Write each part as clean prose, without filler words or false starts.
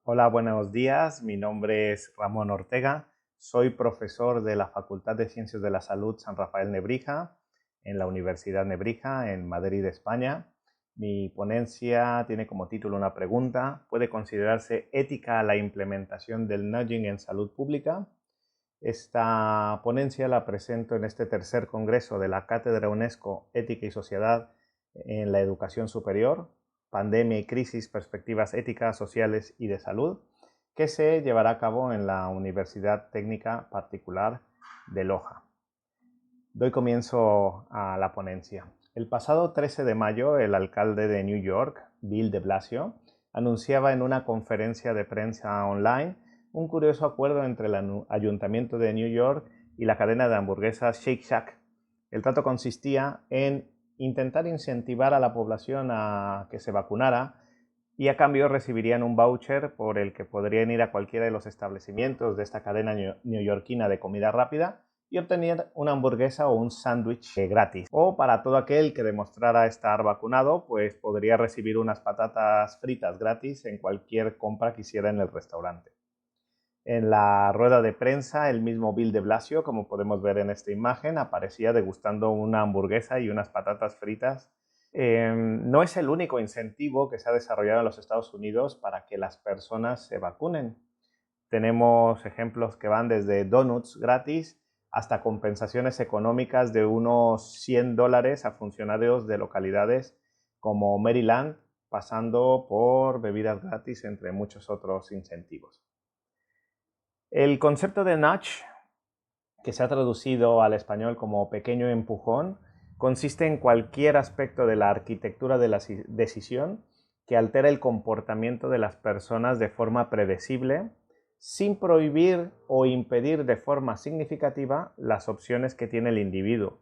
Hola, buenos días. Mi nombre es Ramón Ortega. Soy profesor de la Facultad de Ciencias de la Salud San Rafael Nebrija en la Universidad Nebrija en Madrid, España. Mi ponencia tiene como título una pregunta: ¿puede considerarse ética la implementación del nudging en salud pública? Esta ponencia la presento en este tercer congreso de la Cátedra UNESCO Ética y Sociedad en la Educación Superior, Pandemia y Crisis, Perspectivas Éticas, Sociales y de Salud, que se llevará a cabo en la Universidad Técnica Particular de Loja. Doy comienzo a la ponencia. El pasado 13 de mayo, el alcalde de New York, Bill de Blasio, anunciaba en una conferencia de prensa online un curioso acuerdo entre el Ayuntamiento de New York y la cadena de hamburguesas Shake Shack. El trato consistía en intentar incentivar a la población a que se vacunara y a cambio recibirían un voucher por el que podrían ir a cualquiera de los establecimientos de esta cadena neoyorquina de comida rápida y obtener una hamburguesa o un sándwich gratis. O para todo aquel que demostrara estar vacunado, pues podría recibir unas patatas fritas gratis en cualquier compra que hiciera en el restaurante. En la rueda de prensa, el mismo Bill de Blasio, como podemos ver en esta imagen, aparecía degustando una hamburguesa y unas patatas fritas. No es el único incentivo que se ha desarrollado en los Estados Unidos para que las personas se vacunen. Tenemos ejemplos que van desde donuts gratis hasta compensaciones económicas de unos $100 a funcionarios de localidades como Maryland, pasando por bebidas gratis, entre muchos otros incentivos. El concepto de nudge, que se ha traducido al español como pequeño empujón, consiste en cualquier aspecto de la arquitectura de la decisión que altera el comportamiento de las personas de forma predecible, sin prohibir o impedir de forma significativa las opciones que tiene el individuo.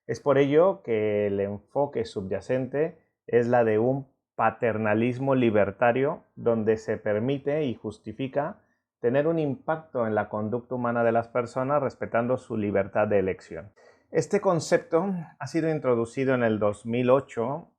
Es por ello que el enfoque subyacente es la de un paternalismo libertario, donde se permite y justifica tener un impacto en la conducta humana de las personas respetando su libertad de elección. Este concepto ha sido introducido en el 2008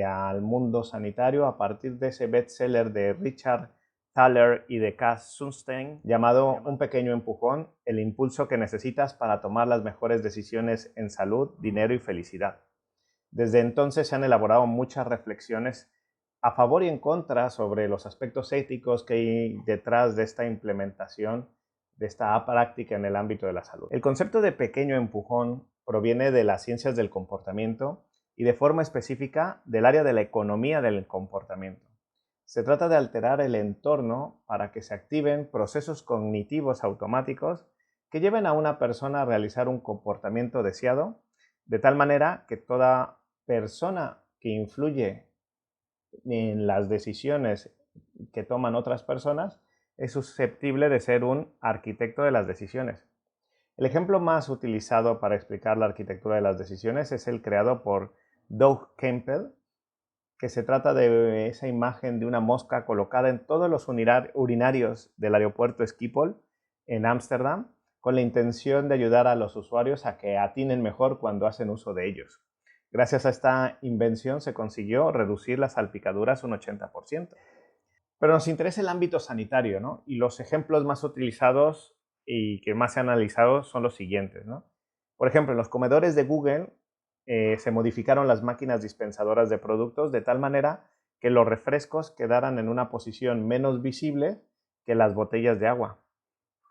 al mundo sanitario a partir de ese bestseller de Richard Thaler y de Cass Sunstein llamado Un pequeño empujón, el impulso que necesitas para tomar las mejores decisiones en salud, dinero y felicidad. Desde entonces se han elaborado muchas reflexiones a favor y en contra sobre los aspectos éticos que hay detrás de esta implementación de esta práctica en el ámbito de la salud. El concepto de pequeño empujón proviene de las ciencias del comportamiento y de forma específica del área de la economía del comportamiento. Se trata de alterar el entorno para que se activen procesos cognitivos automáticos que lleven a una persona a realizar un comportamiento deseado, de tal manera que toda persona que influye en las decisiones que toman otras personas es susceptible de ser un arquitecto de las decisiones. El ejemplo más utilizado para explicar la arquitectura de las decisiones es el creado por Doug Campbell, que se trata de esa imagen de una mosca colocada en todos los urinarios del aeropuerto Schiphol en Ámsterdam, con la intención de ayudar a los usuarios a que atinen mejor cuando hacen uso de ellos. Gracias a esta invención se consiguió reducir las salpicaduras un 80%. Pero nos interesa el ámbito sanitario, ¿no? Y los ejemplos más utilizados y que más se han analizado son los siguientes, ¿no? Por ejemplo, en los comedores de Google se modificaron las máquinas dispensadoras de productos de tal manera que los refrescos quedaran en una posición menos visible que las botellas de agua.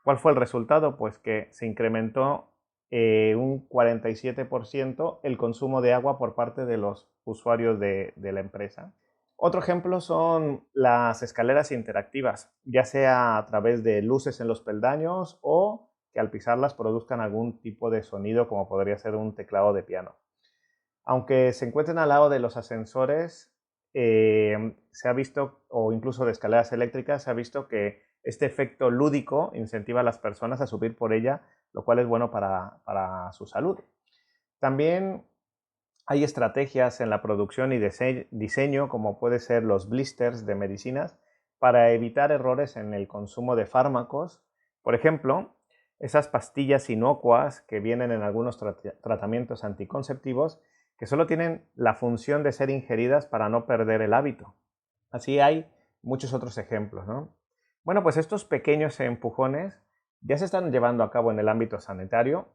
¿Cuál fue el resultado? Pues que se incrementó un 47% el consumo de agua por parte de los usuarios de la empresa. Otro ejemplo son las escaleras interactivas, ya sea a través de luces en los peldaños o que al pisarlas produzcan algún tipo de sonido, como podría ser un teclado de piano. Aunque se encuentren al lado de los ascensores, se ha visto, o incluso de escaleras eléctricas, se ha visto que este efecto lúdico incentiva a las personas a subir por ella, lo cual es bueno para su salud. También hay estrategias en la producción y diseño, como puede ser los blisters de medicinas, para evitar errores en el consumo de fármacos. Por ejemplo, esas pastillas inocuas que vienen en algunos tratamientos anticonceptivos que solo tienen la función de ser ingeridas para no perder el hábito. Así hay muchos otros ejemplos, ¿no? Bueno, pues estos pequeños empujones ya se están llevando a cabo en el ámbito sanitario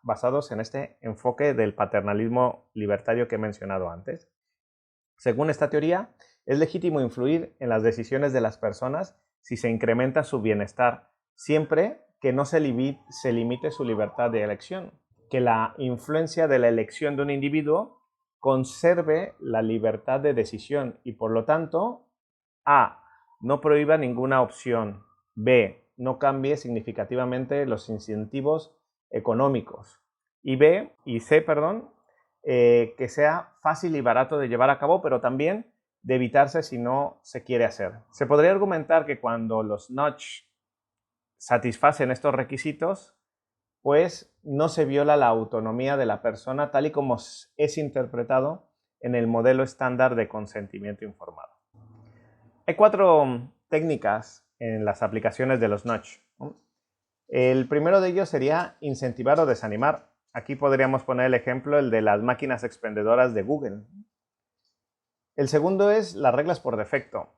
basados en este enfoque del paternalismo libertario que he mencionado antes. Según esta teoría, es legítimo influir en las decisiones de las personas si se incrementa su bienestar, siempre que no se limite su libertad de elección, que la influencia de la elección de un individuo conserve la libertad de decisión y, por lo tanto, A, no prohíba ninguna opción, B, no cambie significativamente los incentivos económicos y C, que sea fácil y barato de llevar a cabo, pero también de evitarse si no se quiere hacer. Se podría argumentar que cuando los nudge satisfacen estos requisitos, pues no se viola la autonomía de la persona tal y como es interpretado en el modelo estándar de consentimiento informado. Hay 4 técnicas en las aplicaciones de los nudge, ¿no? El primero de ellos sería incentivar o desanimar. Aquí podríamos poner el ejemplo, el de las máquinas expendedoras de Google. El segundo es las reglas por defecto.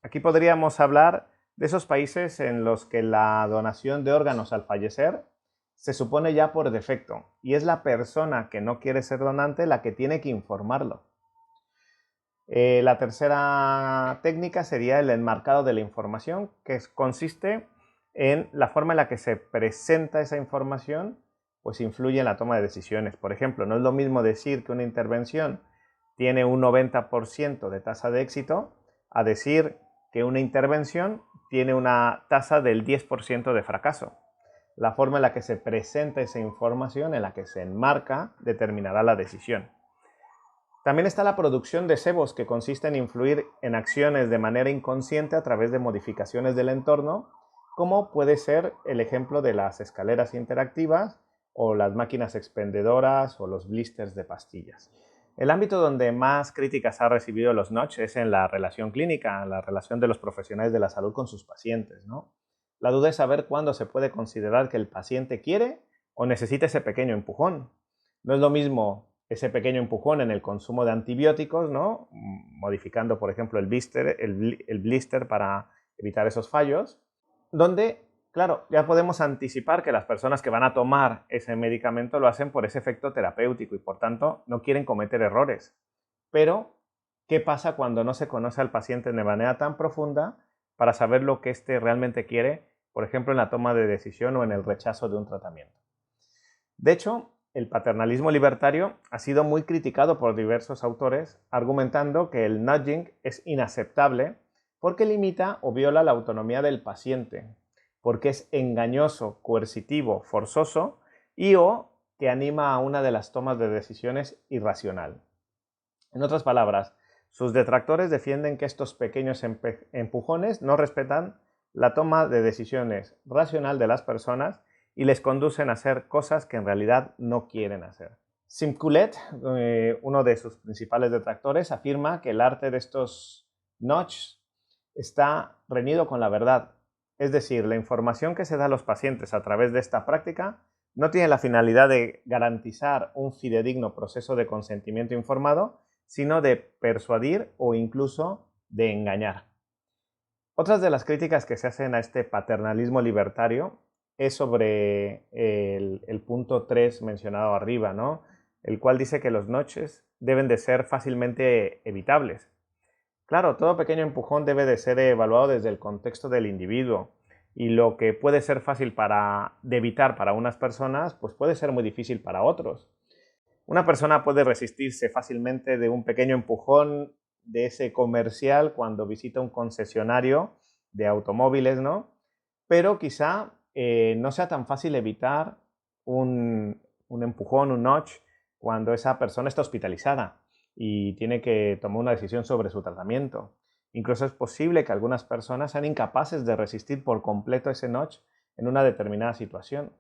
Aquí podríamos hablar de esos países en los que la donación de órganos al fallecer se supone ya por defecto y es la persona que no quiere ser donante la que tiene que informarlo. La tercera técnica sería el enmarcado de la información, que consiste en la forma en la que se presenta esa información, pues influye en la toma de decisiones. Por ejemplo, no es lo mismo decir que una intervención tiene un 90% de tasa de éxito a decir que una intervención tiene una tasa del 10% de fracaso. La forma en la que se presenta esa información, en la que se enmarca, determinará la decisión. También está la producción de cebos, que consiste en influir en acciones de manera inconsciente a través de modificaciones del entorno, como puede ser el ejemplo de las escaleras interactivas o las máquinas expendedoras o los blisters de pastillas. El ámbito donde más críticas ha recibido los nudge es en la relación clínica, la relación de los profesionales de la salud con sus pacientes, ¿no? La duda es saber cuándo se puede considerar que el paciente quiere o necesita ese pequeño empujón. No es lo mismo ese pequeño empujón en el consumo de antibióticos, ¿no? Modificando, por ejemplo, el blister para evitar esos fallos, donde, claro, ya podemos anticipar que las personas que van a tomar ese medicamento lo hacen por ese efecto terapéutico y, por tanto, no quieren cometer errores. Pero, ¿qué pasa cuando no se conoce al paciente de manera tan profunda para saber lo que éste realmente quiere, por ejemplo, en la toma de decisión o en el rechazo de un tratamiento? De hecho, el paternalismo libertario ha sido muy criticado por diversos autores, argumentando que el nudging es inaceptable porque limita o viola la autonomía del paciente, porque es engañoso, coercitivo, forzoso y o que anima a una de las tomas de decisiones irracional. En otras palabras, sus detractores defienden que estos pequeños empujones no respetan la toma de decisiones racional de las personas y les conducen a hacer cosas que en realidad no quieren hacer. Sim Coulet, uno de sus principales detractores, afirma que el arte de estos nudge está reñido con la verdad. Es decir, la información que se da a los pacientes a través de esta práctica no tiene la finalidad de garantizar un fidedigno proceso de consentimiento informado, sino de persuadir o incluso de engañar. Otras de las críticas que se hacen a este paternalismo libertario es sobre el punto 3 mencionado arriba, ¿no? El cual dice que los nudges deben de ser fácilmente evitables. Claro, todo pequeño empujón debe de ser evaluado desde el contexto del individuo y lo que puede ser fácil de evitar para unas personas, pues puede ser muy difícil para otros. Una persona puede resistirse fácilmente de un pequeño empujón de ese comercial cuando visita un concesionario de automóviles, ¿no? Pero quizá no sea tan fácil evitar un empujón, un nudge, cuando esa persona está hospitalizada y tiene que tomar una decisión sobre su tratamiento. Incluso es posible que algunas personas sean incapaces de resistir por completo ese nudge en una determinada situación.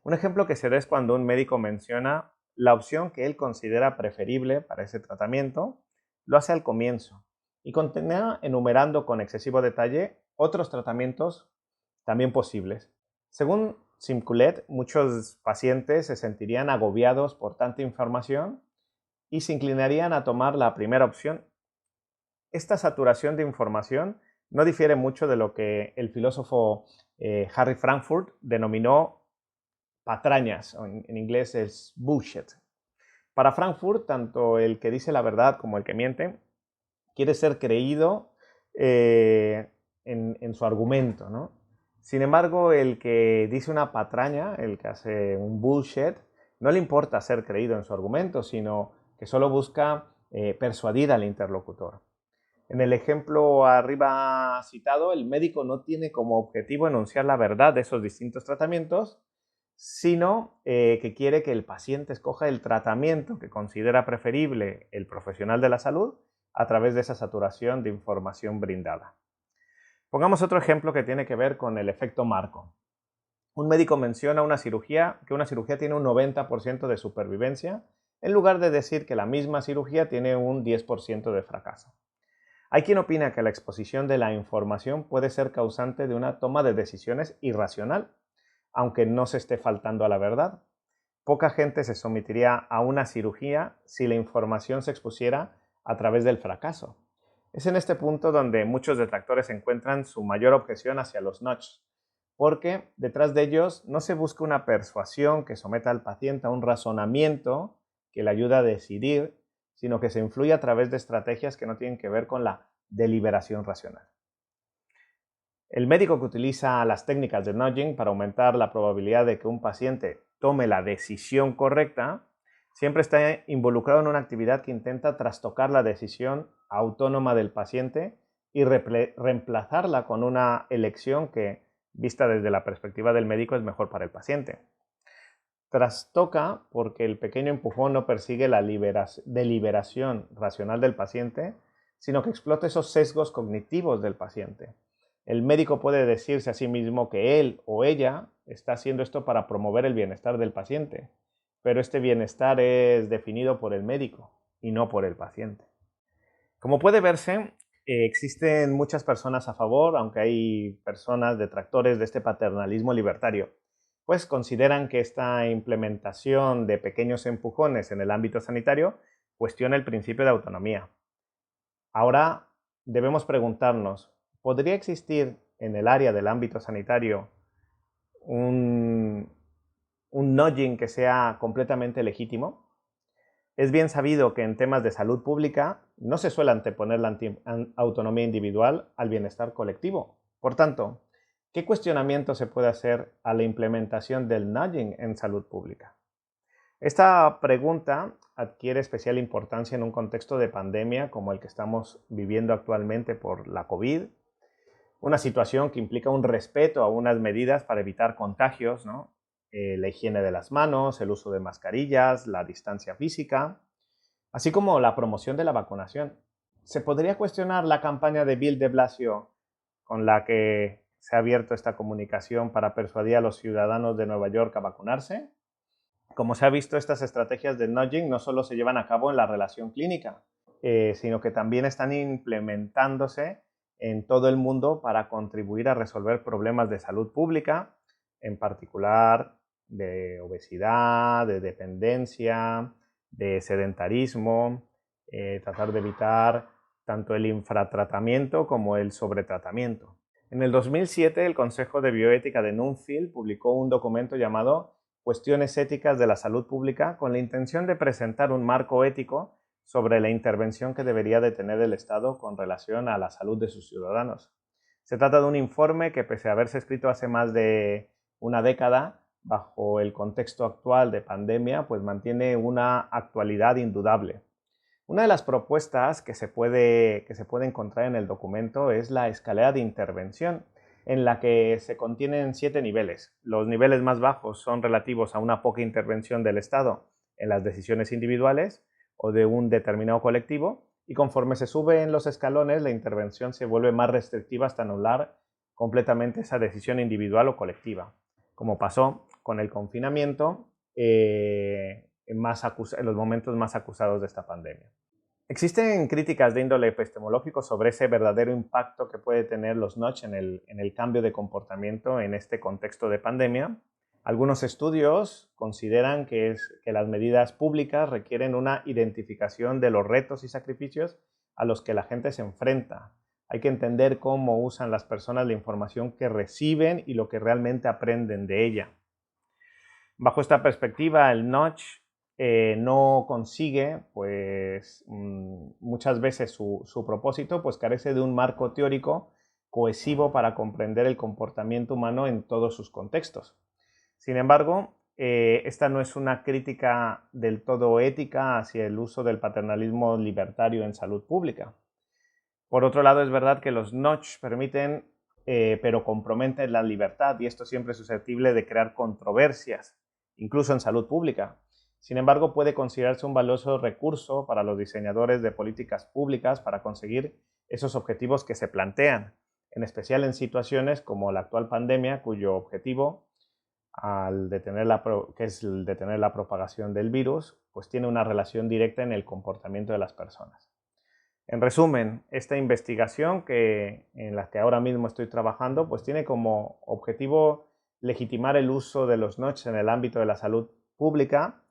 Un ejemplo que se da es cuando un médico menciona la opción que él considera preferible para ese tratamiento, lo hace al comienzo y continúa enumerando con excesivo detalle otros tratamientos también posibles. Según Sim Coulet, muchos pacientes se sentirían agobiados por tanta información y se inclinarían a tomar la primera opción. Esta saturación de información no difiere mucho de lo que el filósofo Harry Frankfurt denominó patrañas, o en inglés es bullshit. Para Frankfurt, tanto el que dice la verdad como el que miente quiere ser creído en su argumento, ¿no? Sin embargo, el que dice una patraña, el que hace un bullshit, no le importa ser creído en su argumento, sino que solo busca persuadir al interlocutor. En el ejemplo arriba citado, el médico no tiene como objetivo enunciar la verdad de esos distintos tratamientos, sino que quiere que el paciente escoja el tratamiento que considera preferible el profesional de la salud a través de esa saturación de información brindada. Pongamos otro ejemplo que tiene que ver con el efecto marco. Un médico menciona que una cirugía tiene un 90% de supervivencia, en lugar de decir que la misma cirugía tiene un 10% de fracaso. Hay quien opina que la exposición de la información puede ser causante de una toma de decisiones irracional, aunque no se esté faltando a la verdad. Poca gente se sometiría a una cirugía si la información se expusiera a través del fracaso. Es en este punto donde muchos detractores encuentran su mayor objeción hacia los notch, porque detrás de ellos no se busca una persuasión que someta al paciente a un razonamiento que le ayuda a decidir, sino que se influye a través de estrategias que no tienen que ver con la deliberación racional. El médico que utiliza las técnicas de nudging para aumentar la probabilidad de que un paciente tome la decisión correcta, siempre está involucrado en una actividad que intenta trastocar la decisión autónoma del paciente y reemplazarla con una elección que, vista desde la perspectiva del médico, es mejor para el paciente. Trastoca porque el pequeño empujón no persigue la deliberación racional del paciente, sino que explota esos sesgos cognitivos del paciente. El médico puede decirse a sí mismo que él o ella está haciendo esto para promover el bienestar del paciente, pero este bienestar es definido por el médico y no por el paciente. Como puede verse, existen muchas personas a favor, aunque hay personas detractores de este paternalismo libertario, pues consideran que esta implementación de pequeños empujones en el ámbito sanitario cuestiona el principio de autonomía. Ahora debemos preguntarnos, ¿podría existir en el área del ámbito sanitario un nudging que sea completamente legítimo? Es bien sabido que en temas de salud pública no se suele anteponer la autonomía individual al bienestar colectivo. Por tanto, ¿qué cuestionamiento se puede hacer a la implementación del nudging en salud pública? Esta pregunta adquiere especial importancia en un contexto de pandemia como el que estamos viviendo actualmente por la COVID, una situación que implica un respeto a unas medidas para evitar contagios, ¿no? La higiene de las manos, el uso de mascarillas, la distancia física, así como la promoción de la vacunación. ¿Se podría cuestionar la campaña de Bill de Blasio con la que se ha abierto esta comunicación para persuadir a los ciudadanos de Nueva York a vacunarse? Como se ha visto, estas estrategias de nudging no solo se llevan a cabo en la relación clínica, sino que también están implementándose en todo el mundo para contribuir a resolver problemas de salud pública, en particular de obesidad, de dependencia, de sedentarismo, tratar de evitar tanto el infratratamiento como el sobretratamiento. En el 2007, el Consejo de Bioética de Nuffield publicó un documento llamado Cuestiones éticas de la salud pública con la intención de presentar un marco ético sobre la intervención que debería de tener el Estado con relación a la salud de sus ciudadanos. Se trata de un informe que, pese a haberse escrito hace más de una década, bajo el contexto actual de pandemia, pues mantiene una actualidad indudable. Una de las propuestas que se puede encontrar en el documento es la escalera de intervención, en la que se contienen 7 niveles. Los niveles más bajos son relativos a una poca intervención del Estado en las decisiones individuales o de un determinado colectivo, y conforme se sube en los escalones, la intervención se vuelve más restrictiva hasta anular completamente esa decisión individual o colectiva, como pasó con el confinamiento en los momentos más acusados de esta pandemia. Existen críticas de índole epistemológico sobre ese verdadero impacto que puede tener los nudge en el cambio de comportamiento en este contexto de pandemia. Algunos estudios consideran que las medidas públicas requieren una identificación de los retos y sacrificios a los que la gente se enfrenta, Hay que entender cómo usan las personas la información que reciben y lo que realmente aprenden de ella. Bajo esta perspectiva, el nudge no consigue, pues, muchas veces su propósito, pues carece de un marco teórico cohesivo para comprender el comportamiento humano en todos sus contextos. Sin embargo, esta no es una crítica del todo ética hacia el uso del paternalismo libertario en salud pública. Por otro lado, es verdad que los nudge permiten, pero comprometen la libertad, y esto siempre es susceptible de crear controversias, incluso en salud pública. Sin embargo, puede considerarse un valioso recurso para los diseñadores de políticas públicas para conseguir esos objetivos que se plantean, en especial en situaciones como la actual pandemia, cuyo objetivo, que es el detener la propagación del virus, pues tiene una relación directa en el comportamiento de las personas. En resumen, esta investigación en la que ahora mismo estoy trabajando, pues tiene como objetivo legitimar el uso de los nudges en el ámbito de la salud pública,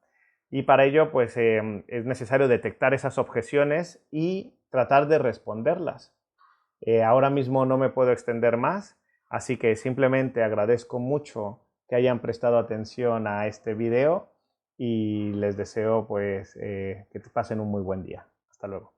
y para ello pues, es necesario detectar esas objeciones y tratar de responderlas. Ahora mismo no me puedo extender más, así que simplemente agradezco mucho que hayan prestado atención a este video y les deseo pues, que pasen un muy buen día. Hasta luego.